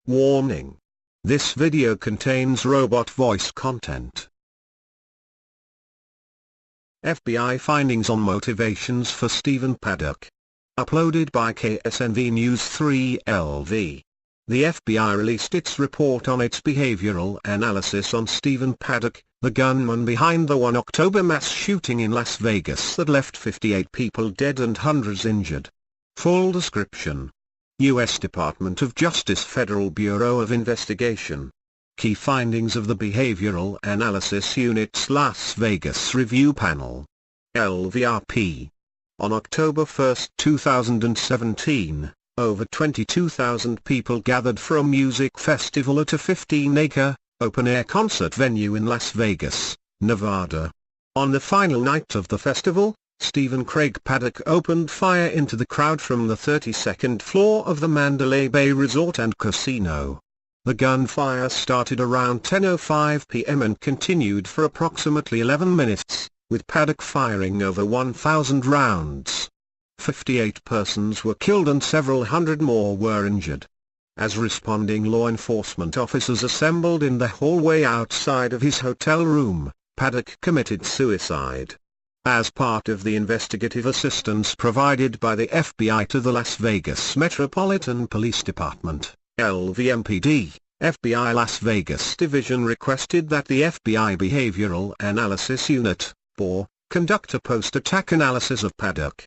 Warning. This video contains robot voice content. FBI findings on motivations for Stephen Paddock. Uploaded by KSNV News 3LV. The FBI released its report on its behavioral analysis on Stephen Paddock, the gunman behind the 1 October mass shooting in Las Vegas that left 58 people dead and hundreds injured. Full description. U.S. Department of Justice Federal Bureau of Investigation. Key findings of the Behavioral Analysis Unit's Las Vegas Review Panel. LVRP. On October 1, 2017, over 22,000 people gathered for a music festival at a 15-acre, open-air concert venue in Las Vegas, Nevada. On the final night of the festival, Stephen Craig Paddock opened fire into the crowd from the 32nd floor of the Mandalay Bay Resort and Casino. The gunfire started around 10:05 p.m. and continued for approximately 11 minutes, with Paddock firing over 1,000 rounds. 58 persons were killed and several hundred more were injured. As responding law enforcement officers assembled in the hallway outside of his hotel room, Paddock committed suicide. As part of the investigative assistance provided by the FBI to the Las Vegas Metropolitan Police Department, LVMPD, FBI Las Vegas Division requested that the FBI Behavioral Analysis Unit, BOR, conduct a post-attack analysis of Paddock.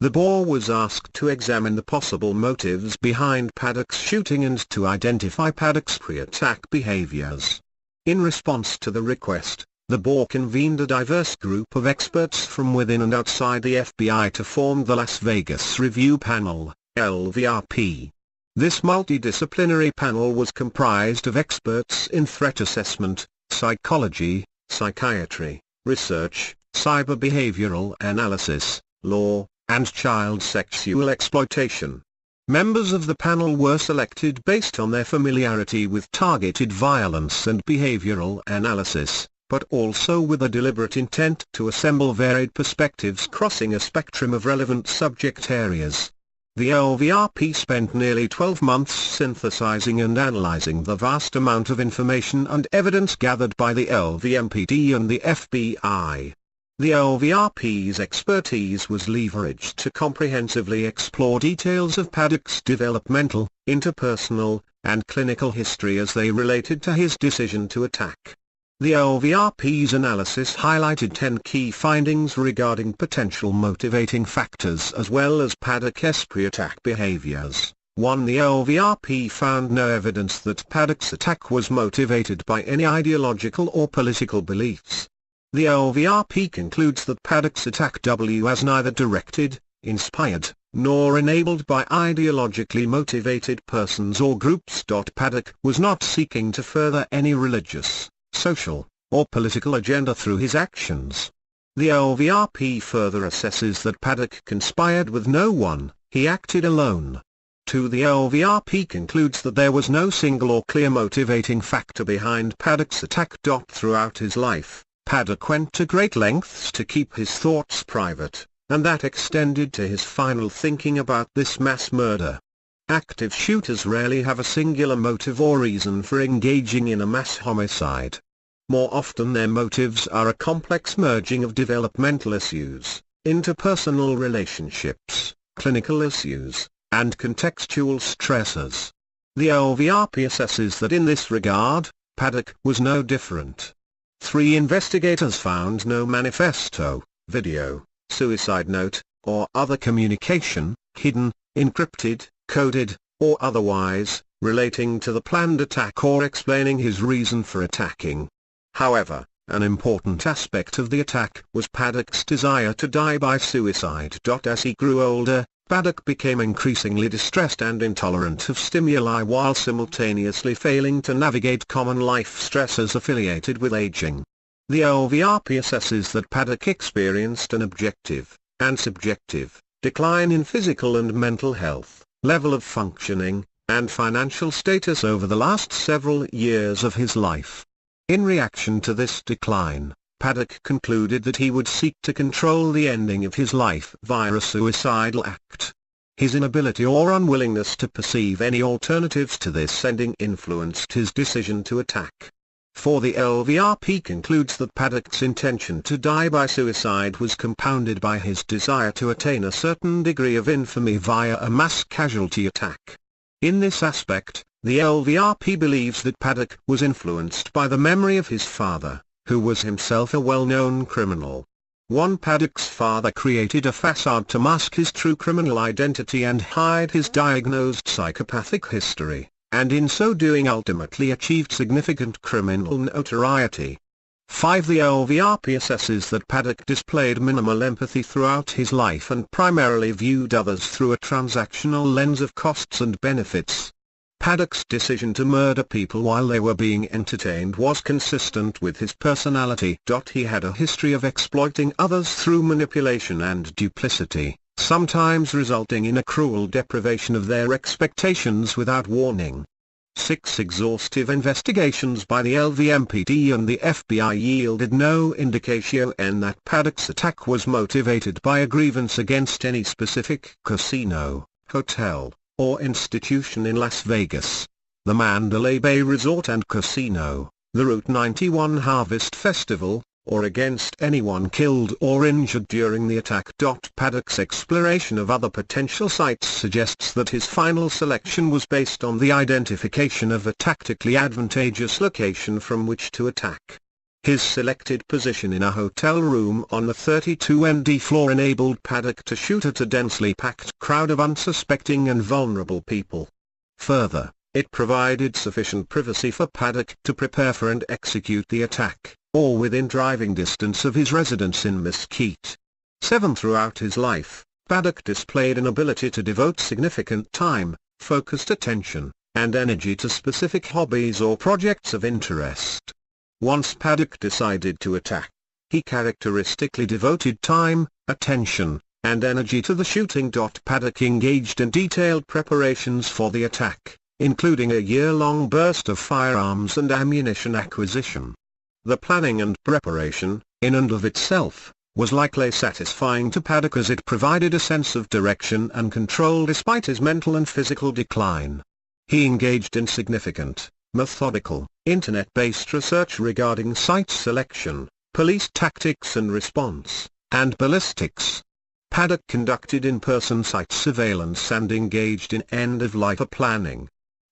The BOR was asked to examine the possible motives behind Paddock's shooting and to identify Paddock's pre-attack behaviors. In response to the request, the BOR convened a diverse group of experts from within and outside the FBI to form the Las Vegas Review Panel, LVRP. This multidisciplinary panel was comprised of experts in threat assessment, psychology, psychiatry, research, cyber behavioral analysis, law, and child sexual exploitation. Members of the panel were selected based on their familiarity with targeted violence and behavioral analysis, but also with a deliberate intent to assemble varied perspectives crossing a spectrum of relevant subject areas. The LVRP spent nearly 12 months synthesizing and analyzing the vast amount of information and evidence gathered by the LVMPD and the FBI. The LVRP's expertise was leveraged to comprehensively explore details of Paddock's developmental, interpersonal, and clinical history as they related to his decision to attack. The LVRP's analysis highlighted 10 key findings regarding potential motivating factors as well as Paddock's pre-attack behaviors. 1. The LVRP found no evidence that Paddock's attack was motivated by any ideological or political beliefs. The LVRP concludes that Paddock's attack was neither directed, inspired, nor enabled by ideologically motivated persons or groups. Paddock was not seeking to further any religious, social, or political agenda through his actions. The LVRP further assesses that Paddock conspired with no one, he acted alone. 2. The LVRP concludes that there was no single or clear motivating factor behind Paddock's attack. Throughout his life, Paddock went to great lengths to keep his thoughts private, and that extended to his final thinking about this mass murder. Active shooters rarely have a singular motive or reason for engaging in a mass homicide. More often their motives are a complex merging of developmental issues, interpersonal relationships, clinical issues, and contextual stressors. The LVRP assesses that in this regard, Paddock was no different. 3. Investigators found no manifesto, video, suicide note, or other communication, hidden, encrypted, coded, or otherwise, relating to the planned attack or explaining his reason for attacking. However, an important aspect of the attack was Paddock's desire to die by suicide. As he grew older, Paddock became increasingly distressed and intolerant of stimuli while simultaneously failing to navigate common life stressors affiliated with aging. The LVRP assesses that Paddock experienced an objective, and subjective, decline in physical and mental health, level of functioning, and financial status over the last several years of his life. In reaction to this decline, Paddock concluded that he would seek to control the ending of his life via a suicidal act. His inability or unwillingness to perceive any alternatives to this ending influenced his decision to attack. For the LVRP concludes that Paddock's intention to die by suicide was compounded by his desire to attain a certain degree of infamy via a mass casualty attack. In this aspect, the LVRP believes that Paddock was influenced by the memory of his father, who was himself a well-known criminal. Paddock's father created a facade to mask his true criminal identity and hide his diagnosed psychopathic history, and in so doing ultimately achieved significant criminal notoriety. 5. The LVRP assesses that Paddock displayed minimal empathy throughout his life and primarily viewed others through a transactional lens of costs and benefits. Paddock's decision to murder people while they were being entertained was consistent with his personality. He had a history of exploiting others through manipulation and duplicity, sometimes resulting in a cruel deprivation of their expectations without warning. 6. Exhaustive investigations by the LVMPD and the FBI yielded no indication that Paddock's attack was motivated by a grievance against any specific casino, hotel, or institution in Las Vegas, the Mandalay Bay Resort and Casino, the Route 91 Harvest Festival, or against anyone killed or injured during the attack. Paddock's exploration of other potential sites suggests that his final selection was based on the identification of a tactically advantageous location from which to attack. His selected position in a hotel room on the 32nd floor enabled Paddock to shoot at a densely packed crowd of unsuspecting and vulnerable people. Further, it provided sufficient privacy for Paddock to prepare for and execute the attack, all within driving distance of his residence in Mesquite. 7. Throughout his life, Paddock displayed an ability to devote significant time, focused attention, and energy to specific hobbies or projects of interest. Once Paddock decided to attack, he characteristically devoted time, attention, and energy to the shooting. Paddock engaged in detailed preparations for the attack, including a year-long burst of firearms and ammunition acquisition. The planning and preparation, in and of itself, was likely satisfying to Paddock as it provided a sense of direction and control despite his mental and physical decline. He engaged in significant, methodical, internet-based research regarding site selection, police tactics and response, and ballistics. Paddock conducted in-person site surveillance and engaged in end-of-life planning.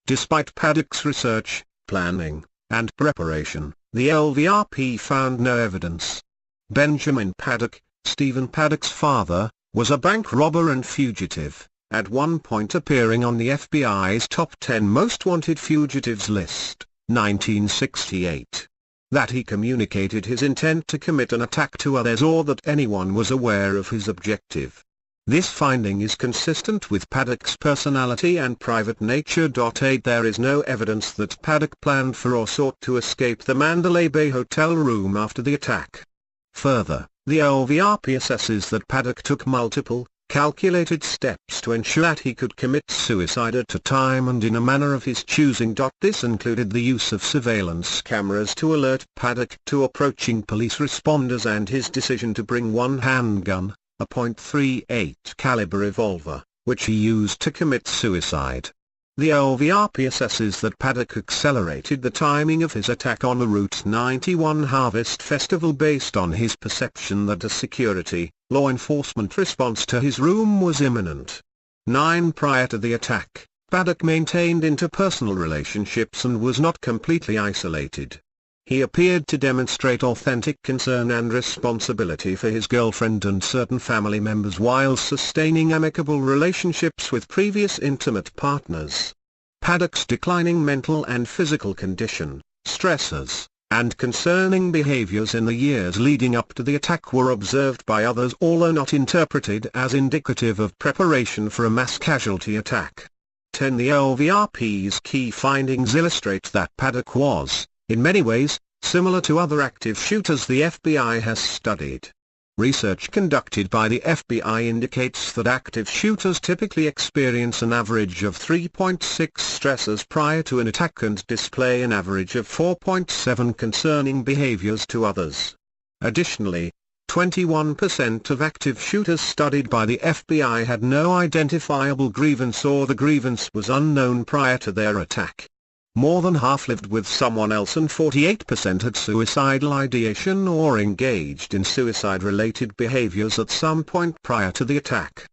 Despite Paddock's research, planning, and preparation, the LVRP found no evidence. Benjamin Paddock, Stephen Paddock's father, was a bank robber and fugitive, at one point appearing on the FBI's Top 10 Most Wanted Fugitives list, 1968. That he communicated his intent to commit an attack to others or that anyone was aware of his objective. This finding is consistent with Paddock's personality and private nature. 8. There is no evidence that Paddock planned for or sought to escape the Mandalay Bay hotel room after the attack. Further, the LVRP assesses that Paddock took multiple, calculated steps to ensure that he could commit suicide at a time and in a manner of his choosing. This included the use of surveillance cameras to alert Paddock to approaching police responders and his decision to bring one handgun, a .38 caliber revolver, which he used to commit suicide. The LVRP assesses that Paddock accelerated the timing of his attack on the Route 91 Harvest Festival based on his perception that a security, law enforcement response to his room was imminent. 9. Prior to the attack, Paddock maintained interpersonal relationships and was not completely isolated. He appeared to demonstrate authentic concern and responsibility for his girlfriend and certain family members while sustaining amicable relationships with previous intimate partners. Paddock's declining mental and physical condition, stressors, and concerning behaviors in the years leading up to the attack were observed by others although not interpreted as indicative of preparation for a mass casualty attack. 10. The LVRP's key findings illustrate that Paddock was, in many ways, similar to other active shooters the FBI has studied. Research conducted by the FBI indicates that active shooters typically experience an average of 3.6 stressors prior to an attack and display an average of 4.7 concerning behaviors to others. Additionally, 21% of active shooters studied by the FBI had no identifiable grievance or the grievance was unknown prior to their attack. More than half lived with someone else and 48% had suicidal ideation or engaged in suicide-related behaviors at some point prior to the attack.